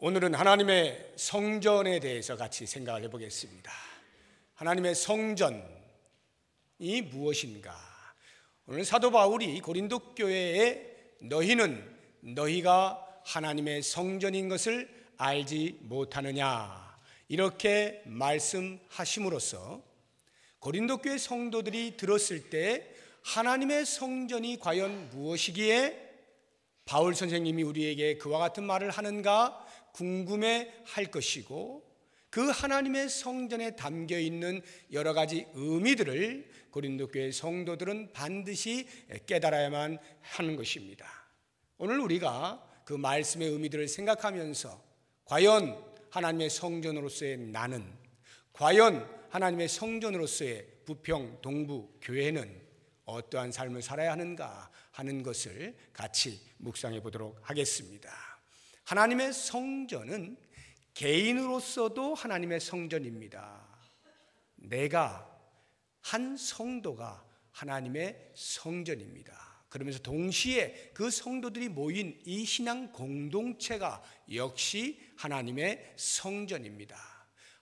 오늘은 하나님의 성전에 대해서 같이 생각을 해보겠습니다. 하나님의 성전이 무엇인가? 오늘 사도 바울이 고린도 교회에 너희가 하나님의 성전인 것을 알지 못하느냐 이렇게 말씀하심으로써 고린도 교회 성도들이 들었을 때 하나님의 성전이 과연 무엇이기에 바울 선생님이 우리에게 그와 같은 말을 하는가 궁금해 할 것이고, 그 하나님의 성전에 담겨 있는 여러 가지 의미들을 고린도 교회 성도들은 반드시 깨달아야만 하는 것입니다. 오늘 우리가 그 말씀의 의미들을 생각하면서 과연 하나님의 성전으로서의 나는, 과연 하나님의 성전으로서의 부평 동부 교회는 어떠한 삶을 살아야 하는가 하는 것을 같이 묵상해 보도록 하겠습니다. 하나님의 성전은 개인으로서도 하나님의 성전입니다. 내가 한 성도가 하나님의 성전입니다. 그러면서 동시에 그 성도들이 모인 이 신앙 공동체가 역시 하나님의 성전입니다.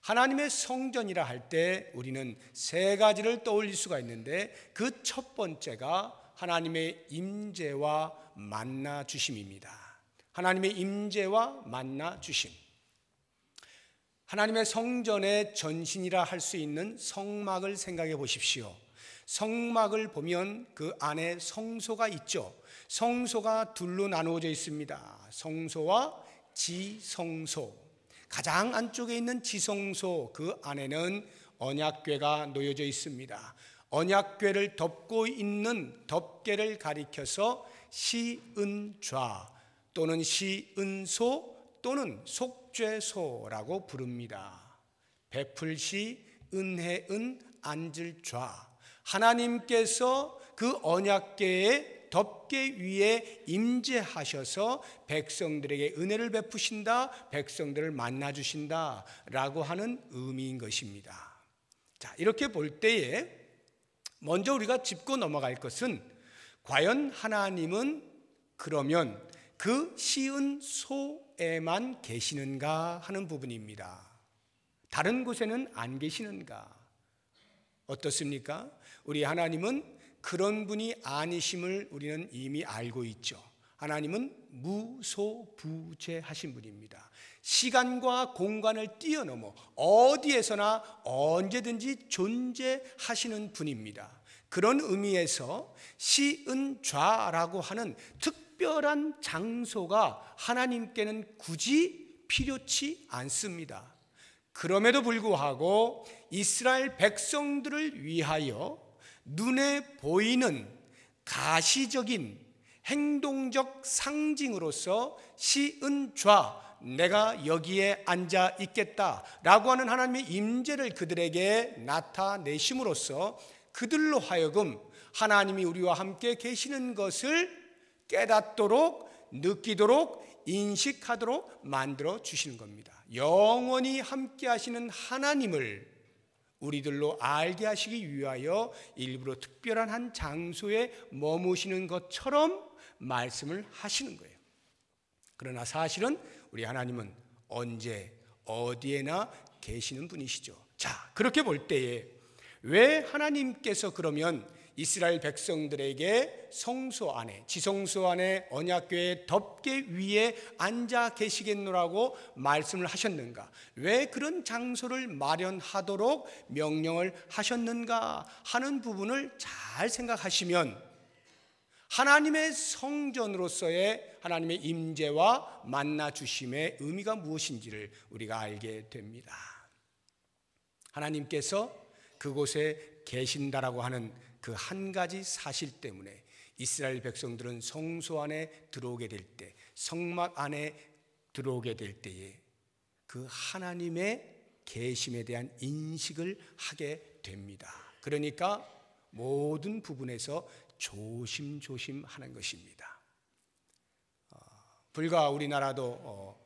하나님의 성전이라 할 때 우리는 세 가지를 떠올릴 수가 있는데, 그 첫 번째가 하나님의 임재와 만나 주심입니다. 하나님의 임재와 만나 주심. 하나님의 성전의 전신이라 할 수 있는 성막을 생각해 보십시오. 성막을 보면 그 안에 성소가 있죠. 성소가 둘로 나누어져 있습니다. 성소와 지성소. 가장 안쪽에 있는 지성소, 그 안에는 언약궤가 놓여져 있습니다. 언약궤를 덮고 있는 덮개를 가리켜서 시은좌 또는 시은소 또는 속죄소라고 부릅니다. 베풀시, 은혜은, 앉을좌. 하나님께서 그 언약궤의 덮개 위에 임재하셔서 백성들에게 은혜를 베푸신다, 백성들을 만나주신다 라고 하는 의미인 것입니다. 자, 이렇게 볼 때에 먼저 우리가 짚고 넘어갈 것은, 과연 하나님은 그러면 그 시은소에만 계시는가 하는 부분입니다. 다른 곳에는 안 계시는가? 어떻습니까? 우리 하나님은 그런 분이 아니심을 우리는 이미 알고 있죠. 하나님은 무소부재하신 분입니다. 시간과 공간을 뛰어넘어 어디에서나 언제든지 존재하시는 분입니다. 그런 의미에서 시은좌라고 하는 특별한 장소가 하나님께는 굳이 필요치 않습니다. 그럼에도 불구하고 이스라엘 백성들을 위하여 눈에 보이는 가시적인 행동적 상징으로서 시은좌, 내가 여기에 앉아 있겠다라고 하는 하나님의 임재를 그들에게 나타내심으로써 그들로 하여금 하나님이 우리와 함께 계시는 것을 깨닫도록, 느끼도록, 인식하도록 만들어 주시는 겁니다. 영원히 함께 하시는 하나님을 우리들로 알게 하시기 위하여 일부러 특별한 한 장소에 머무시는 것처럼 말씀을 하시는 거예요. 그러나 사실은 우리 하나님은 언제 어디에나 계시는 분이시죠. 자, 그렇게 볼 때에 왜 하나님께서 그러면 이스라엘 백성들에게 성소 안에, 지성소 안에 언약궤의 덮개 위에 앉아 계시겠노라고 말씀을 하셨는가? 왜 그런 장소를 마련하도록 명령을 하셨는가 하는 부분을 잘 생각하시면 하나님의 성전으로서의 하나님의 임재와 만나 주심의 의미가 무엇인지를 우리가 알게 됩니다. 하나님께서 그곳에 계신다라고 하는 그 한 가지 사실 때문에 이스라엘 백성들은 성소 안에 들어오게 될 때, 성막 안에 들어오게 될 때에 그 하나님의 계심에 대한 인식을 하게 됩니다. 그러니까 모든 부분에서 조심조심 하는 것입니다. 불과 우리나라도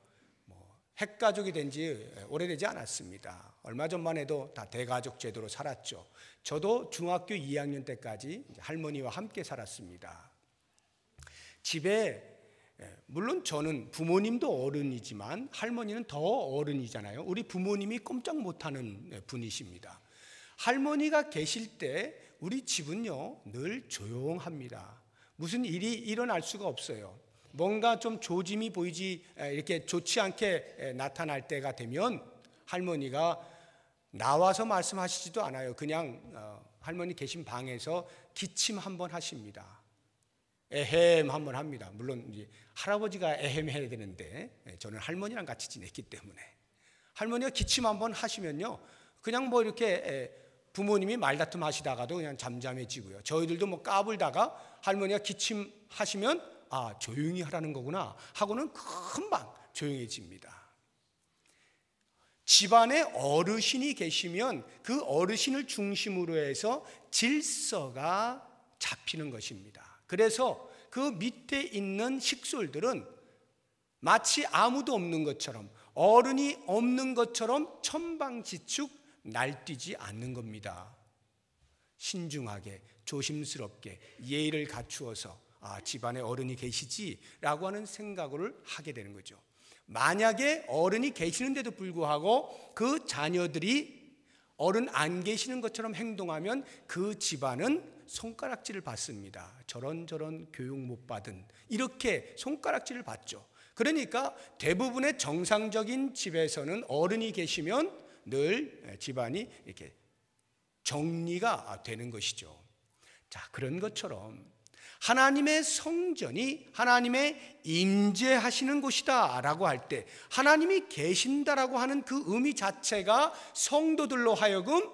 핵가족이 된 지 오래되지 않았습니다. 얼마 전만 해도 다 대가족 제도로 살았죠. 저도 중학교 2학년 때까지 할머니와 함께 살았습니다. 집에 물론 저는 부모님도 어른이지만 할머니는 더 어른이잖아요. 우리 부모님이 꼼짝 못하는 분이십니다. 할머니가 계실 때 우리 집은요 늘 조용합니다. 무슨 일이 일어날 수가 없어요. 뭔가 좀 조짐이 보이지 이렇게 좋지 않게 나타날 때가 되면 할머니가 나와서 말씀하시지도 않아요. 그냥 할머니 계신 방에서 기침 한번 하십니다. 에헴 한번 합니다. 물론 이제 할아버지가 에헴 해야 되는데 저는 할머니랑 같이 지냈기 때문에 할머니가 기침 한번 하시면요 그냥 뭐 이렇게 부모님이 말다툼 하시다가도 그냥 잠잠해지고요. 저희들도 뭐 까불다가 할머니가 기침하시면 아 조용히 하라는 거구나 하고는 금방 조용해집니다. 집안에 어르신이 계시면 그 어르신을 중심으로 해서 질서가 잡히는 것입니다. 그래서 그 밑에 있는 식솔들은 마치 아무도 없는 것처럼 어른이 없는 것처럼 천방지축 날뛰지 않는 겁니다. 신중하게 조심스럽게 예의를 갖추어서 아 집안에 어른이 계시지라고 하는 생각을 하게 되는 거죠. 만약에 어른이 계시는데도 불구하고 그 자녀들이 어른 안 계시는 것처럼 행동하면 그 집안은 손가락질을 받습니다. 저런 교육 못 받은 이렇게 손가락질을 받죠. 그러니까 대부분의 정상적인 집에서는 어른이 계시면 늘 집안이 이렇게 정리가 되는 것이죠. 자, 그런 것처럼 하나님의 성전이 하나님의 임재하시는 곳이다 라고 할 때 하나님이 계신다라고 하는 그 의미 자체가 성도들로 하여금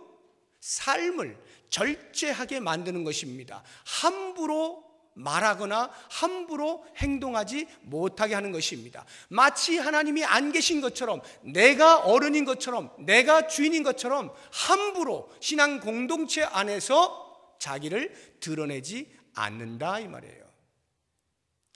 삶을 절제하게 만드는 것입니다. 함부로 말하거나 함부로 행동하지 못하게 하는 것입니다. 마치 하나님이 안 계신 것처럼 내가 어른인 것처럼 내가 주인인 것처럼 함부로 신앙 공동체 안에서 자기를 드러내지 않는다 이 말이에요.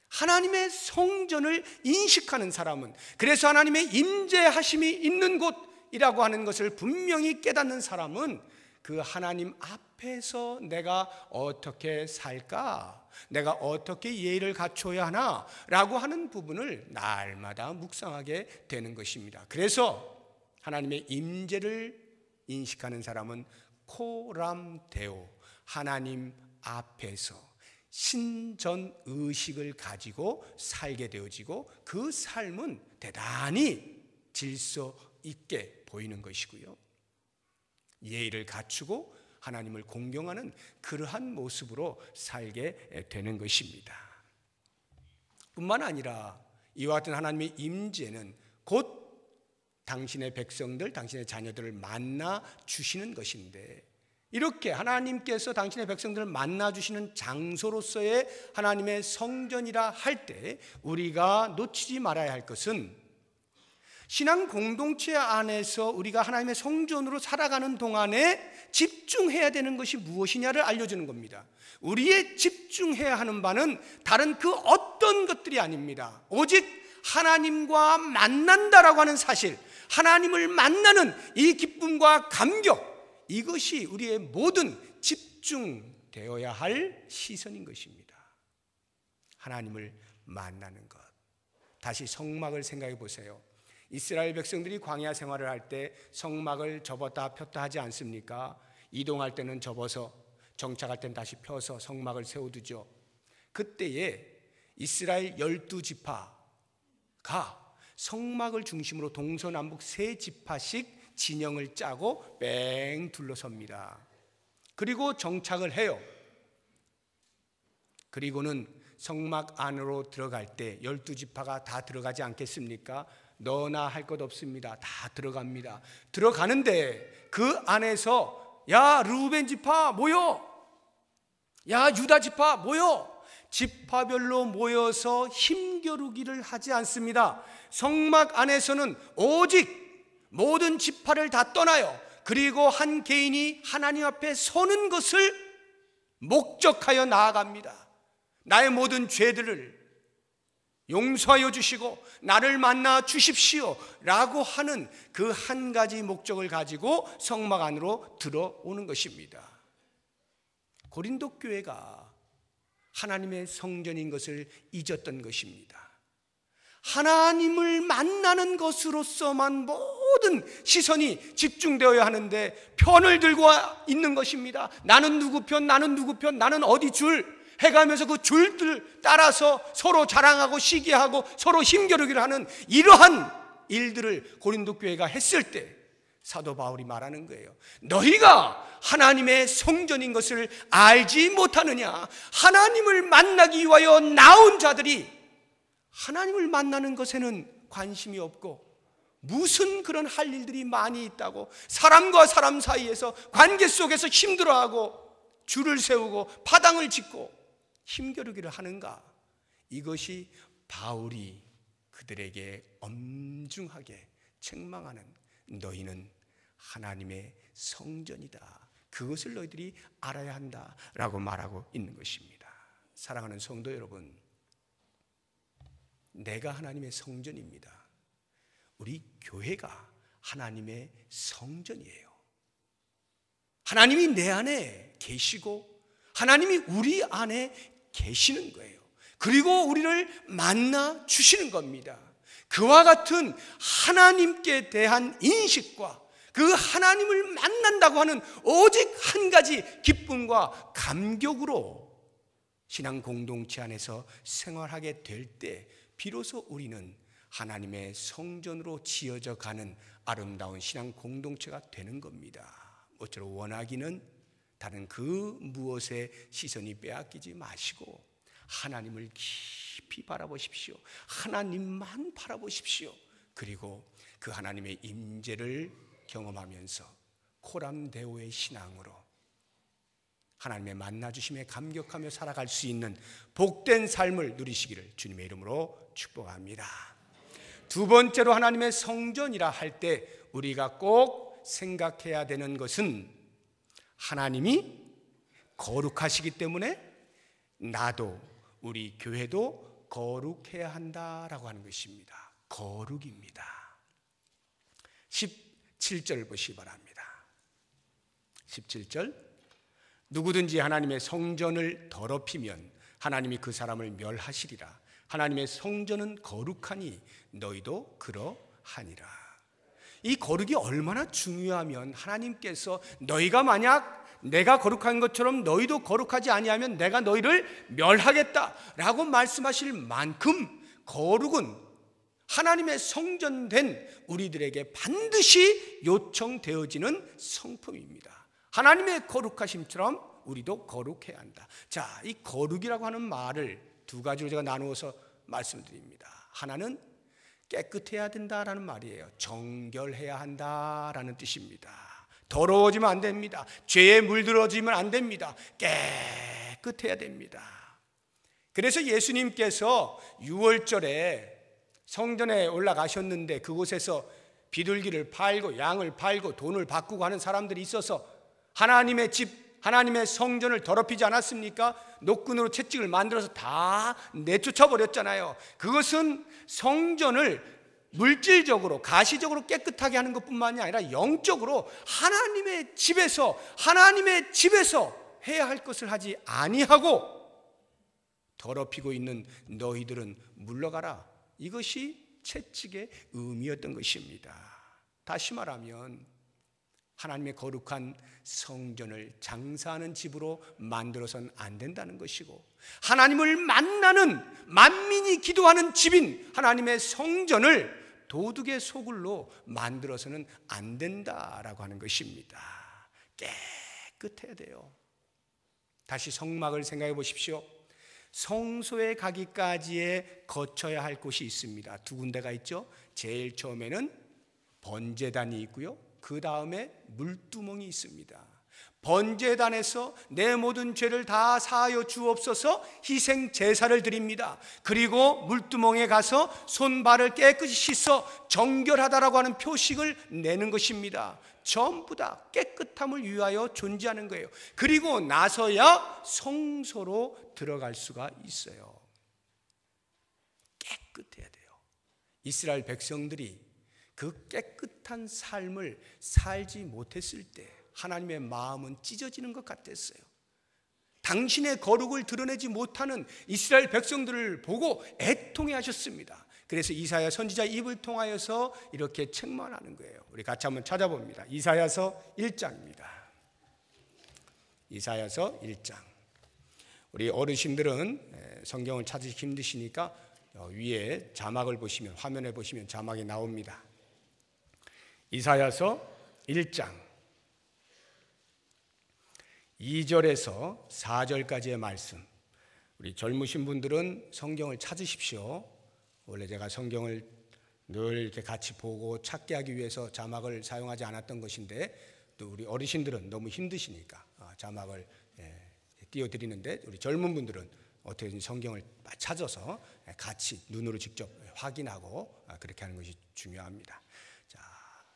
하나님의 성전을 인식하는 사람은 그래서 하나님의 임재하심이 있는 곳이라고 하는 것을 분명히 깨닫는 사람은 그 하나님 앞에서 내가 어떻게 살까? 내가 어떻게 예의를 갖춰야 하나? 라고 하는 부분을 날마다 묵상하게 되는 것입니다. 그래서 하나님의 임재를 인식하는 사람은 코람데오 하나님 앞에서 신전 의식을 가지고 살게 되어지고 그 삶은 대단히 질서 있게 보이는 것이고요. 예의를 갖추고 하나님을 공경하는 그러한 모습으로 살게 되는 것입니다. 뿐만 아니라 이와 같은 하나님의 임재는 곧 당신의 백성들, 당신의 자녀들을 만나 주시는 것인데 이렇게 하나님께서 당신의 백성들을 만나주시는 장소로서의 하나님의 성전이라 할 때 우리가 놓치지 말아야 할 것은 신앙 공동체 안에서 우리가 하나님의 성전으로 살아가는 동안에 집중해야 되는 것이 무엇이냐를 알려주는 겁니다. 우리의 집중해야 하는 바는 다른 그 어떤 것들이 아닙니다. 오직 하나님과 만난다라고 하는 사실, 하나님을 만나는 이 기쁨과 감격, 이것이 우리의 모든 집중되어야 할 시선인 것입니다. 하나님을 만나는 것. 다시 성막을 생각해 보세요. 이스라엘 백성들이 광야 생활을 할 때 성막을 접었다 폈다 하지 않습니까? 이동할 때는 접어서 정착할 때는 다시 펴서 성막을 세워두죠. 그때에 이스라엘 12지파가 성막을 중심으로 동서남북 3지파씩 진영을 짜고 뺑 둘러섭니다. 그리고 정착을 해요. 그리고는 성막 안으로 들어갈 때 12지파가 다 들어가지 않겠습니까? 너나 할 것 없습니다. 다 들어갑니다. 들어가는데 그 안에서 야 르우벤 지파 모여, 야 유다 지파 모여, 지파별로 모여서 힘겨루기를 하지 않습니다. 성막 안에서는 오직 모든 지파를 다 떠나요. 그리고 한 개인이 하나님 앞에 서는 것을 목적하여 나아갑니다. 나의 모든 죄들을 용서하여 주시고 나를 만나 주십시오 라고 하는 그 한 가지 목적을 가지고 성막 안으로 들어오는 것입니다. 고린도 교회가 하나님의 성전인 것을 잊었던 것입니다. 하나님을 만나는 것으로서만 모든 시선이 집중되어야 하는데 편을 들고 있는 것입니다. 나는 누구 편, 나는 누구 편, 나는 어디 줄 해가면서 그 줄들 따라서 서로 자랑하고 시기하고 서로 힘겨루기를 하는 이러한 일들을 고린도 교회가 했을 때 사도 바울이 말하는 거예요. 너희가 하나님의 성전인 것을 알지 못하느냐? 하나님을 만나기 위하여 나온 자들이 하나님을 만나는 것에는 관심이 없고 무슨 그런 할 일들이 많이 있다고 사람과 사람 사이에서 관계 속에서 힘들어하고 줄을 세우고 파당을 짓고 힘겨루기를 하는가? 이것이 바울이 그들에게 엄중하게 책망하는, 너희는 하나님의 성전이다, 그것을 너희들이 알아야 한다라고 말하고 있는 것입니다. 사랑하는 성도 여러분, 내가 하나님의 성전입니다. 우리 교회가 하나님의 성전이에요. 하나님이 내 안에 계시고 하나님이 우리 안에 계시는 거예요. 그리고 우리를 만나 주시는 겁니다. 그와 같은 하나님께 대한 인식과 그 하나님을 만난다고 하는 오직 한 가지 기쁨과 감격으로 신앙 공동체 안에서 생활하게 될 때 비로소 우리는 하나님의 성전으로 지어져 가는 아름다운 신앙 공동체가 되는 겁니다. 모쪼록 원하기는 다른 그 무엇에 시선이 빼앗기지 마시고 하나님을 깊이 바라보십시오. 하나님만 바라보십시오. 그리고 그 하나님의 임재를 경험하면서 코람데오의 신앙으로 하나님의 만나주심에 감격하며 살아갈 수 있는 복된 삶을 누리시기를 주님의 이름으로 축복합니다. 두 번째로 하나님의 성전이라 할 때 우리가 꼭 생각해야 되는 것은 하나님이 거룩하시기 때문에 나도 우리 교회도 거룩해야 한다라고 하는 것입니다. 거룩입니다. 17절 보시기 바랍니다. 17절, 누구든지 하나님의 성전을 더럽히면 하나님이 그 사람을 멸하시리라. 하나님의 성전은 거룩하니 너희도 그러하니라. 이 거룩이 얼마나 중요하면 하나님께서 너희가 만약 내가 거룩한 것처럼 너희도 거룩하지 아니하면 내가 너희를 멸하겠다라고 말씀하실 만큼 거룩은 하나님의 성전된 우리들에게 반드시 요청되어지는 성품입니다. 하나님의 거룩하심처럼 우리도 거룩해야 한다. 자, 이 거룩이라고 하는 말을 두 가지로 제가 나누어서 말씀드립니다. 하나는 깨끗해야 된다라는 말이에요. 정결해야 한다라는 뜻입니다. 더러워지면 안 됩니다. 죄에 물들어지면 안 됩니다. 깨끗해야 됩니다. 그래서 예수님께서 6월절에 성전에 올라가셨는데 그곳에서 비둘기를 팔고 양을 팔고 돈을 바꾸고 하는 사람들이 있어서 하나님의 집, 하나님의 성전을 더럽히지 않았습니까? 노끈으로 채찍을 만들어서 다 내쫓아 버렸잖아요. 그것은 성전을 물질적으로 가시적으로 깨끗하게 하는 것뿐만이 아니라 영적으로 하나님의 집에서 해야 할 것을 하지 아니하고 더럽히고 있는 너희들은 물러가라. 이것이 채찍의 의미였던 것입니다. 다시 말하면 하나님의 거룩한 성전을 장사하는 집으로 만들어서는 안 된다는 것이고, 하나님을 만나는 만민이 기도하는 집인 하나님의 성전을 도둑의 소굴로 만들어서는 안 된다라고 하는 것입니다. 깨끗해야 돼요. 다시 성막을 생각해 보십시오. 성소에 가기까지에 거쳐야 할 곳이 있습니다. 두 군데가 있죠. 제일 처음에는 번제단이 있고요, 그 다음에 물두멍이 있습니다. 번제단에서 내 모든 죄를 다 사하여 주옵소서 희생 제사를 드립니다. 그리고 물두멍에 가서 손발을 깨끗이 씻어 정결하다라고 하는 표식을 내는 것입니다. 전부 다 깨끗함을 위하여 존재하는 거예요. 그리고 나서야 성소로 들어갈 수가 있어요. 깨끗해야 돼요. 이스라엘 백성들이 그 깨끗한 삶을 살지 못했을 때 하나님의 마음은 찢어지는 것 같았어요. 당신의 거룩을 드러내지 못하는 이스라엘 백성들을 보고 애통해 하셨습니다. 그래서 이사야 선지자 입을 통하여서 이렇게 책망하는 거예요. 우리 같이 한번 찾아봅니다. 이사야서 1장입니다. 이사야서 1장. 우리 어르신들은 성경을 찾으기 힘드시니까 위에 자막을 보시면, 화면에 보시면 자막이 나옵니다. 이사야서 1장 2절에서 4절까지의 말씀. 우리 젊으신 분들은 성경을 찾으십시오. 원래 제가 성경을 늘 이렇게 같이 보고 찾게 하기 위해서 자막을 사용하지 않았던 것인데, 또 우리 어르신들은 너무 힘드시니까 자막을 띄워드리는데, 우리 젊은 분들은 어떻게든 성경을 찾아서 같이 눈으로 직접 확인하고 그렇게 하는 것이 중요합니다. 자,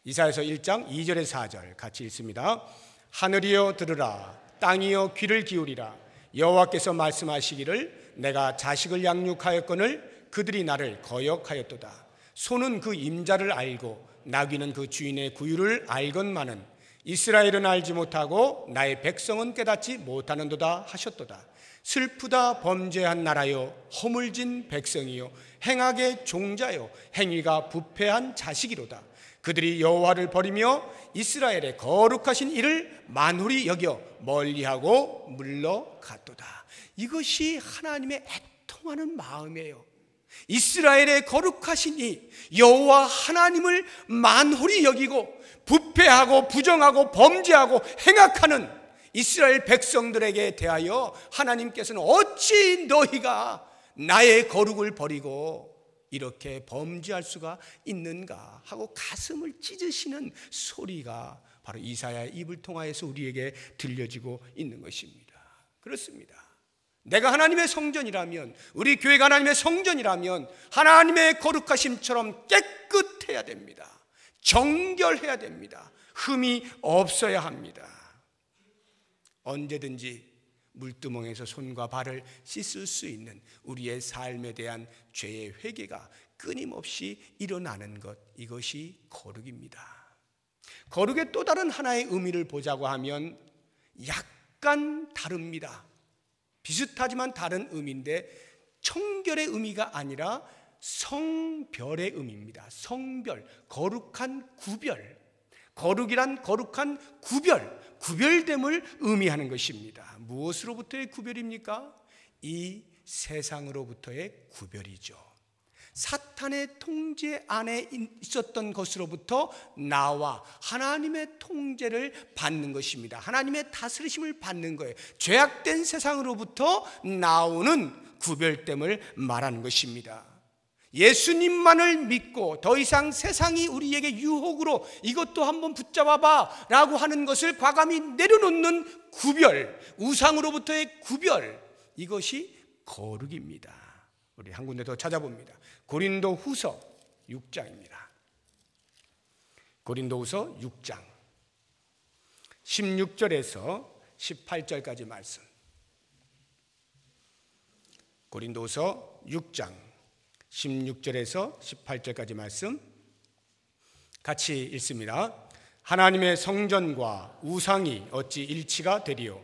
이사야서 1장 2절에서 4절 같이 읽습니다. 하늘이여 들으라, 땅이여 귀를 기울이라. 여호와께서 말씀하시기를 내가 자식을 양육하였거늘 그들이 나를 거역하였도다. 소는 그 임자를 알고 나귀는 그 주인의 구유를 알건만은 이스라엘은 알지 못하고 나의 백성은 깨닫지 못하는도다 하셨도다. 슬프다 범죄한 나라요, 허물진 백성이요, 행악의 종자요, 행위가 부패한 자식이로다. 그들이 여호와를 버리며 이스라엘의 거룩하신 이를 만홀히 여겨 멀리하고 물러갔도다. 이것이 하나님의 애통하는 마음이에요. 이스라엘의 거룩하신 이 여호와 하나님을 만홀히 여기고 부패하고 부정하고 범죄하고 행악하는 이스라엘 백성들에게 대하여 하나님께서는 어찌 너희가 나의 거룩을 버리고 이렇게 범죄할 수가 있는가 하고 가슴을 찢으시는 소리가 바로 이사야의 입을 통하여서 우리에게 들려지고 있는 것입니다. 그렇습니다. 내가 하나님의 성전이라면, 우리 교회가 하나님의 성전이라면 하나님의 거룩하심처럼 깨끗해야 됩니다. 정결해야 됩니다. 흠이 없어야 합니다. 언제든지 물두멍에서 손과 발을 씻을 수 있는 우리의 삶에 대한 죄의 회개가 끊임없이 일어나는 것, 이것이 거룩입니다. 거룩의 또 다른 하나의 의미를 보자고 하면 약간 다릅니다. 비슷하지만 다른 의미인데 청결의 의미가 아니라 성별의 의미입니다. 성별, 거룩한 구별. 거룩이란 거룩한 구별, 구별됨을 의미하는 것입니다. 무엇으로부터의 구별입니까? 이 세상으로부터의 구별이죠. 사탄의 통제 안에 있었던 것으로부터 나와 하나님의 통제를 받는 것입니다. 하나님의 다스리심을 받는 거예요. 죄악된 세상으로부터 나오는 구별됨을 말하는 것입니다. 예수님만을 믿고 더 이상 세상이 우리에게 유혹으로 이것도 한번 붙잡아봐 라고 하는 것을 과감히 내려놓는 구별, 우상으로부터의 구별, 이것이 거룩입니다. 우리 한 군데 더 찾아봅니다. 고린도후서 6장입니다. 고린도후서 6장 16절에서 18절까지 말씀. 고린도후서 6장 16절에서 18절까지 말씀 같이 읽습니다. 하나님의 성전과 우상이 어찌 일치가 되리요?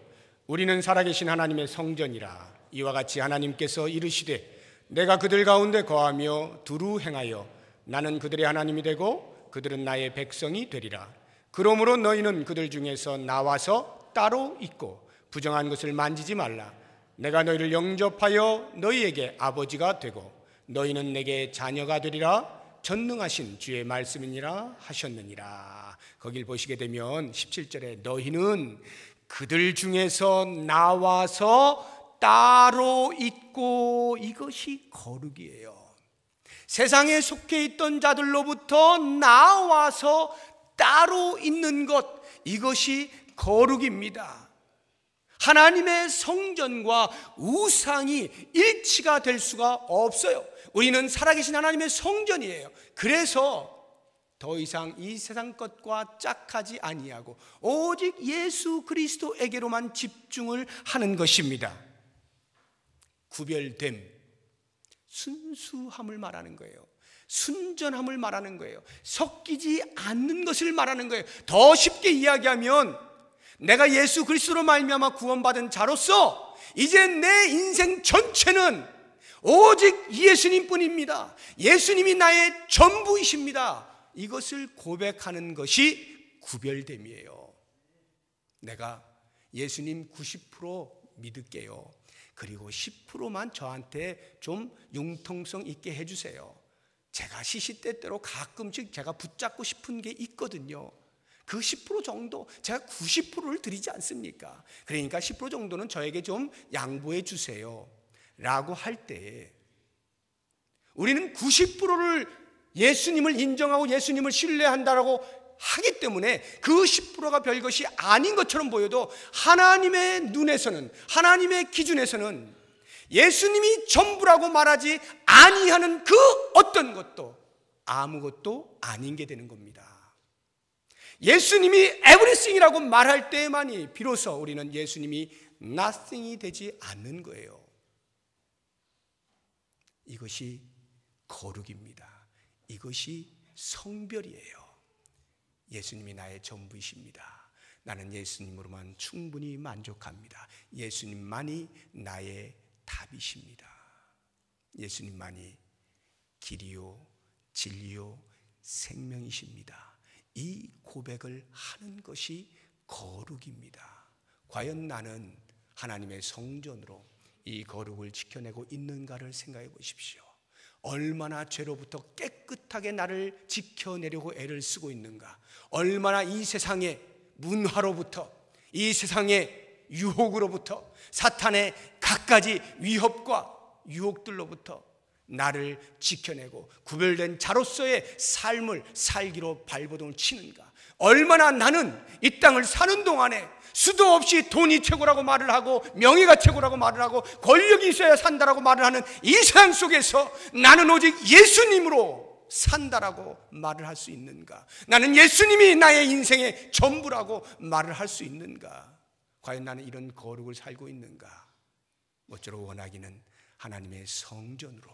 우리는 살아계신 하나님의 성전이라. 이와 같이 하나님께서 이르시되 내가 그들 가운데 거하며 두루 행하여 나는 그들의 하나님이 되고 그들은 나의 백성이 되리라. 그러므로 너희는 그들 중에서 나와서 따로 있고 부정한 것을 만지지 말라. 내가 너희를 영접하여 너희에게 아버지가 되고 너희는 내게 자녀가 되리라. 전능하신 주의 말씀이니라 하셨느니라. 거길 보시게 되면 17절에 너희는 그들 중에서 나와서 따로 있고, 이것이 거룩이에요. 세상에 속해 있던 자들로부터 나와서 따로 있는 것, 이것이 거룩입니다. 하나님의 성전과 우상이 일치가 될 수가 없어요. 우리는 살아계신 하나님의 성전이에요. 그래서 더 이상 이 세상 것과 짝하지 아니하고 오직 예수 그리스도에게로만 집중을 하는 것입니다. 구별됨, 순수함을 말하는 거예요. 순전함을 말하는 거예요. 섞이지 않는 것을 말하는 거예요. 더 쉽게 이야기하면 내가 예수 그리스도로 말미암아 구원받은 자로서 이제 내 인생 전체는 오직 예수님뿐입니다. 예수님이 나의 전부이십니다. 이것을 고백하는 것이 구별됨이에요. 내가 예수님 90% 믿을게요. 그리고 10%만 저한테 좀 융통성 있게 해주세요. 제가 시시때때로 가끔씩 제가 붙잡고 싶은 게 있거든요. 그 10% 정도, 제가 90%를 드리지 않습니까? 그러니까 10% 정도는 저에게 좀 양보해 주세요 라고 할 때, 우리는 90%를 예수님을 인정하고 예수님을 신뢰한다라고 하기 때문에 그 10%가 별것이 아닌 것처럼 보여도 하나님의 눈에서는, 하나님의 기준에서는 예수님이 전부라고 말하지 아니하는 그 어떤 것도 아무것도 아닌 게 되는 겁니다. 예수님이 everything이라고 말할 때만이 비로소 우리는 예수님이 nothing이 되지 않는 거예요. 이것이 거룩입니다. 이것이 성별이에요. 예수님이 나의 전부이십니다. 나는 예수님으로만 충분히 만족합니다. 예수님만이 나의 답이십니다. 예수님만이 길이요 진리요 생명이십니다. 이 고백을 하는 것이 거룩입니다. 과연 나는 하나님의 성전으로 이 거룩을 지켜내고 있는가를 생각해 보십시오. 얼마나 죄로부터 깨끗하게 나를 지켜내려고 애를 쓰고 있는가. 얼마나 이 세상의 문화로부터, 이 세상의 유혹으로부터, 사탄의 갖가지 위협과 유혹들로부터 나를 지켜내고 구별된 자로서의 삶을 살기로 발버둥을 치는가. 얼마나 나는 이 땅을 사는 동안에 수도 없이 돈이 최고라고 말을 하고 명예가 최고라고 말을 하고 권력이 있어야 산다라고 말을 하는 이 세상 속에서 나는 오직 예수님으로 산다라고 말을 할 수 있는가. 나는 예수님이 나의 인생의 전부라고 말을 할 수 있는가. 과연 나는 이런 거룩을 살고 있는가. 모쪼록 원하기는 하나님의 성전으로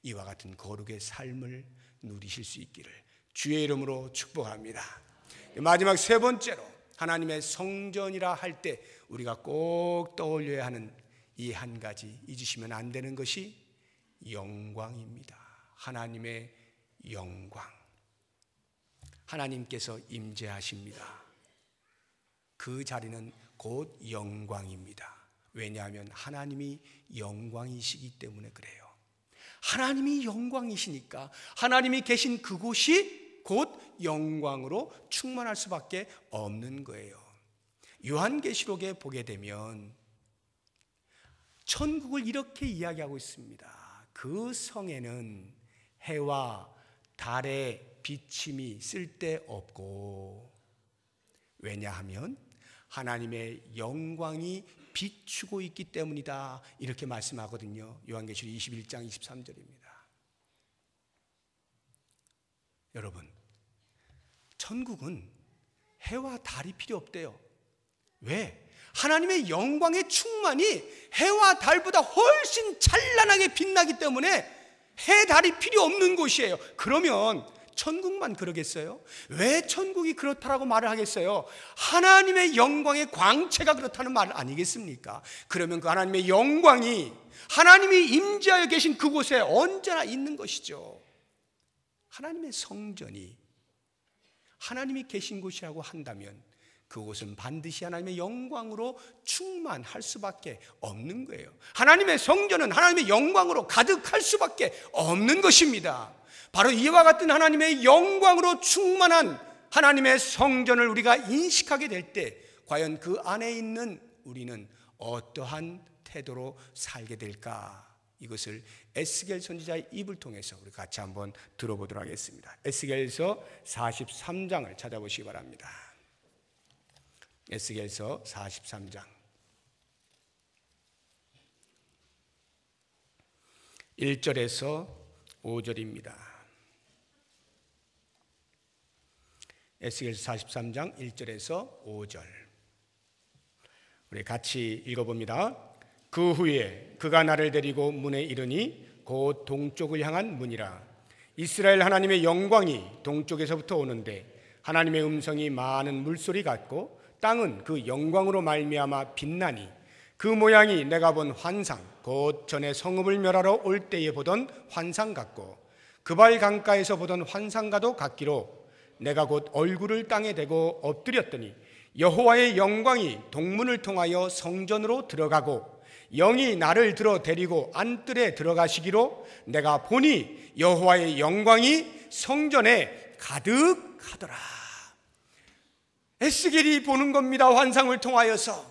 이와 같은 거룩의 삶을 누리실 수 있기를 주의 이름으로 축복합니다. 마지막 세 번째로, 하나님의 성전이라 할 때 우리가 꼭 떠올려야 하는 이 한 가지, 잊으시면 안 되는 것이 영광입니다. 하나님의 영광. 하나님께서 임재하십니다. 그 자리는 곧 영광입니다. 왜냐하면 하나님이 영광이시기 때문에 그래요. 하나님이 영광이시니까 하나님이 계신 그곳이 곧 영광으로 충만할 수밖에 없는 거예요. 요한계시록에 보게 되면 천국을 이렇게 이야기하고 있습니다. 그 성에는 해와 달의 비침이 쓸데없고, 왜냐하면 하나님의 영광이 비추고 있기 때문이다, 이렇게 말씀하거든요. 요한계시록 21장 23절입니다. 여러분, 천국은 해와 달이 필요 없대요. 왜? 하나님의 영광의 충만이 해와 달보다 훨씬 찬란하게 빛나기 때문에 해, 달이 필요 없는 곳이에요. 그러면 천국만 그러겠어요? 왜 천국이 그렇다라고 말을 하겠어요? 하나님의 영광의 광채가 그렇다는 말 아니겠습니까? 그러면 그 하나님의 영광이 하나님이 임재하여 계신 그곳에 언제나 있는 것이죠. 하나님의 성전이 하나님이 계신 곳이라고 한다면 그곳은 반드시 하나님의 영광으로 충만할 수밖에 없는 거예요. 하나님의 성전은 하나님의 영광으로 가득할 수밖에 없는 것입니다. 바로 이와 같은 하나님의 영광으로 충만한 하나님의 성전을 우리가 인식하게 될 때 과연 그 안에 있는 우리는 어떠한 태도로 살게 될까? 이것을 에스겔 선지자의 입을 통해서 우리 같이 한번 들어보도록 하겠습니다. 에스겔서 43장을 찾아보시기 바랍니다. 에스겔서 43장 1절에서 5절입니다. 에스겔서 43장 1절에서 5절 우리 같이 읽어봅니다. 그 후에 그가 나를 데리고 문에 이르니 곧 동쪽을 향한 문이라. 이스라엘 하나님의 영광이 동쪽에서부터 오는데 하나님의 음성이 많은 물소리 같고 땅은 그 영광으로 말미암아 빛나니 그 모양이 내가 본 환상, 곧 전에 성읍을 멸하러 올 때에 보던 환상 같고 그발 강가에서 보던 환상과도 같기로 내가 곧 얼굴을 땅에 대고 엎드렸더니 여호와의 영광이 동문을 통하여 성전으로 들어가고 영이 나를 들어 데리고 안뜰에 들어가시기로 내가 보니 여호와의 영광이 성전에 가득하더라. 에스겔이 보는 겁니다. 환상을 통하여서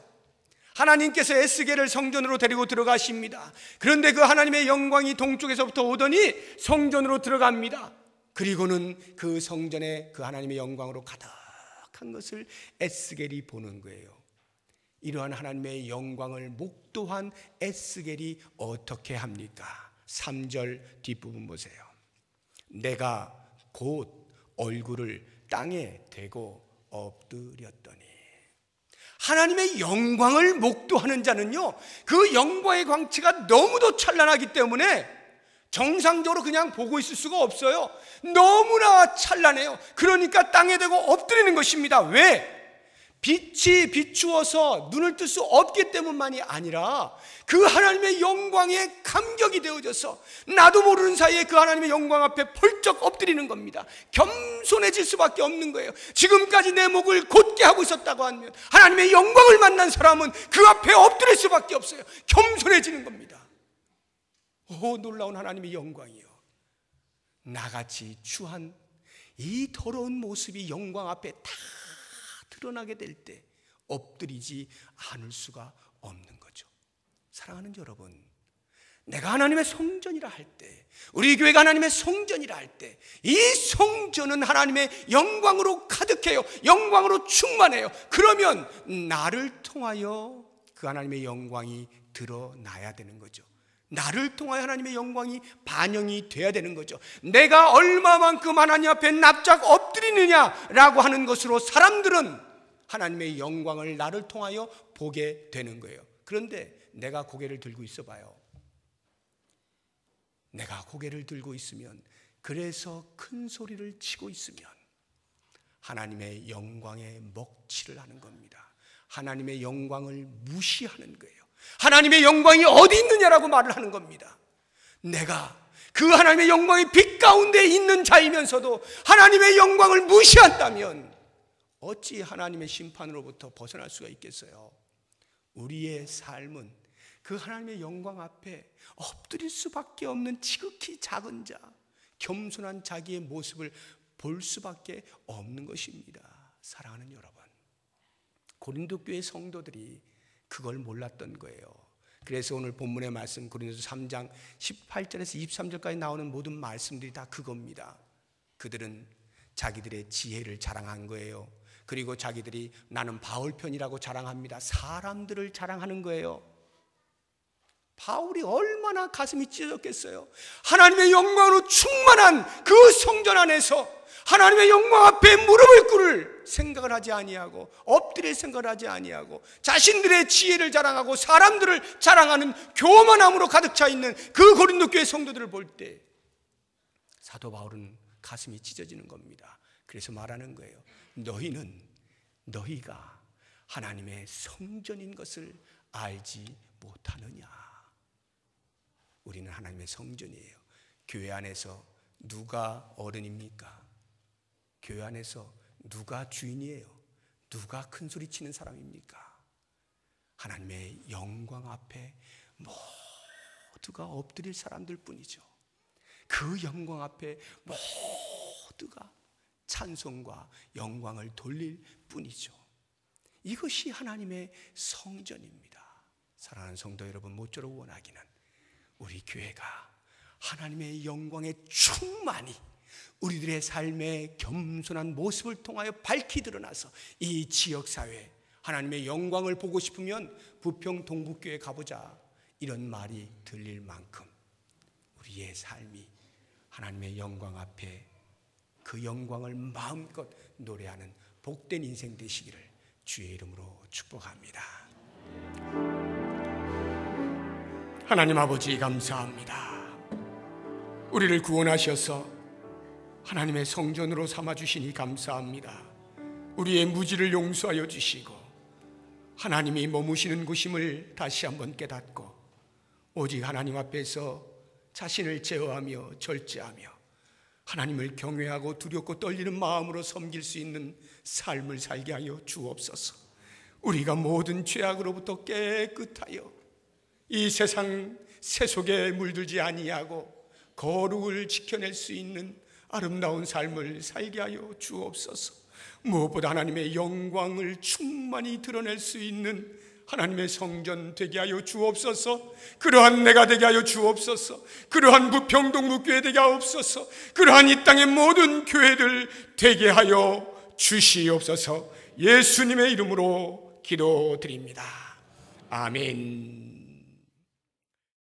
하나님께서 에스겔을 성전으로 데리고 들어가십니다. 그런데 그 하나님의 영광이 동쪽에서부터 오더니 성전으로 들어갑니다. 그리고는 그 성전에 그 하나님의 영광으로 가득한 것을 에스겔이 보는 거예요. 이러한 하나님의 영광을 목도한 에스겔이 어떻게 합니까? 3절 뒷부분 보세요. 내가 곧 얼굴을 땅에 대고 엎드렸더니, 하나님의 영광을 목도하는 자는요, 그 영광의 광채가 너무도 찬란하기 때문에 정상적으로 그냥 보고 있을 수가 없어요. 너무나 찬란해요. 그러니까 땅에 대고 엎드리는 것입니다. 왜? 빛이 비추어서 눈을 뜰 수 없기 때문만이 아니라 그 하나님의 영광에 감격이 되어져서 나도 모르는 사이에 그 하나님의 영광 앞에 펄쩍 엎드리는 겁니다. 겸손해질 수밖에 없는 거예요. 지금까지 내 목을 곧게 하고 있었다고 하면 하나님의 영광을 만난 사람은 그 앞에 엎드릴 수밖에 없어요. 겸손해지는 겁니다. 오, 놀라운 하나님의 영광이요, 나같이 추한 이 더러운 모습이 영광 앞에 다 드러나게 될 때 엎드리지 않을 수가 없는 거죠. 사랑하는 여러분, 내가 하나님의 성전이라 할 때, 우리 교회가 하나님의 성전이라 할 때, 이 성전은 하나님의 영광으로 가득해요. 영광으로 충만해요. 그러면 나를 통하여 그 하나님의 영광이 드러나야 되는 거죠. 나를 통하여 하나님의 영광이 반영이 돼야 되는 거죠. 내가 얼마만큼 하나님 앞에 납작 엎드리느냐라고 하는 것으로 사람들은 하나님의 영광을 나를 통하여 보게 되는 거예요. 그런데 내가 고개를 들고 있어 봐요. 내가 고개를 들고 있으면, 그래서 큰 소리를 치고 있으면 하나님의 영광에 먹칠을 하는 겁니다. 하나님의 영광을 무시하는 거예요. 하나님의 영광이 어디 있느냐라고 말을 하는 겁니다. 내가 그 하나님의 영광의 빛 가운데 있는 자이면서도 하나님의 영광을 무시한다면 어찌 하나님의 심판으로부터 벗어날 수가 있겠어요? 우리의 삶은 그 하나님의 영광 앞에 엎드릴 수밖에 없는 지극히 작은 자, 겸손한 자기의 모습을 볼 수밖에 없는 것입니다. 사랑하는 여러분, 고린도 교회 성도들이 그걸 몰랐던 거예요. 그래서 오늘 본문의 말씀, 고린도서 3장 18절에서 23절까지 나오는 모든 말씀들이 다 그겁니다. 그들은 자기들의 지혜를 자랑한 거예요. 그리고 자기들이 나는 바울 편이라고 자랑합니다. 사람들을 자랑하는 거예요. 바울이 얼마나 가슴이 찢어졌겠어요. 하나님의 영광으로 충만한 그 성전 안에서 하나님의 영광 앞에 무릎을 꿇을 생각을 하지 아니하고, 엎드릴 생각을 하지 아니하고, 자신들의 지혜를 자랑하고 사람들을 자랑하는 교만함으로 가득 차 있는 그 고린도 교회 성도들을 볼 때 사도 바울은 가슴이 찢어지는 겁니다. 그래서 말하는 거예요. 너희가 하나님의 성전인 것을 알지 못하느냐. 우리는 하나님의 성전이에요. 교회 안에서 누가 어른입니까? 교회 안에서 누가 주인이에요? 누가 큰 소리 치는 사람입니까? 하나님의 영광 앞에 모두가 엎드릴 사람들 뿐이죠. 그 영광 앞에 모두가 찬송과 영광을 돌릴 뿐이죠. 이것이 하나님의 성전입니다. 사랑하는 성도 여러분, 모쪼록 원하기는 우리 교회가 하나님의 영광의 충만이 우리들의 삶의 겸손한 모습을 통하여 밝히 드러나서 이 지역사회 하나님의 영광을 보고 싶으면 부평 동북교회 가보자, 이런 말이 들릴 만큼 우리의 삶이 하나님의 영광 앞에 그 영광을 마음껏 노래하는 복된 인생 되시기를 주의 이름으로 축복합니다. 하나님 아버지, 감사합니다. 우리를 구원하셔서 하나님의 성전으로 삼아주시니 감사합니다. 우리의 무지를 용서하여 주시고 하나님이 머무시는 곳임을 다시 한번 깨닫고 오직 하나님 앞에서 자신을 제어하며 절제하며 하나님을 경외하고 두렵고 떨리는 마음으로 섬길 수 있는 삶을 살게 하여 주옵소서. 우리가 모든 죄악으로부터 깨끗하여 이 세상 세속에 물들지 아니하고 거룩을 지켜낼 수 있는 아름다운 삶을 살게 하여 주옵소서. 무엇보다 하나님의 영광을 충만히 드러낼 수 있는 하나님의 성전 되게 하여 주옵소서. 그러한 내가 되게 하여 주옵소서. 그러한 부평동북교회 되게 하옵소서. 그러한 이 땅의 모든 교회들 되게 하여 주시옵소서. 예수님의 이름으로 기도드립니다. 아멘.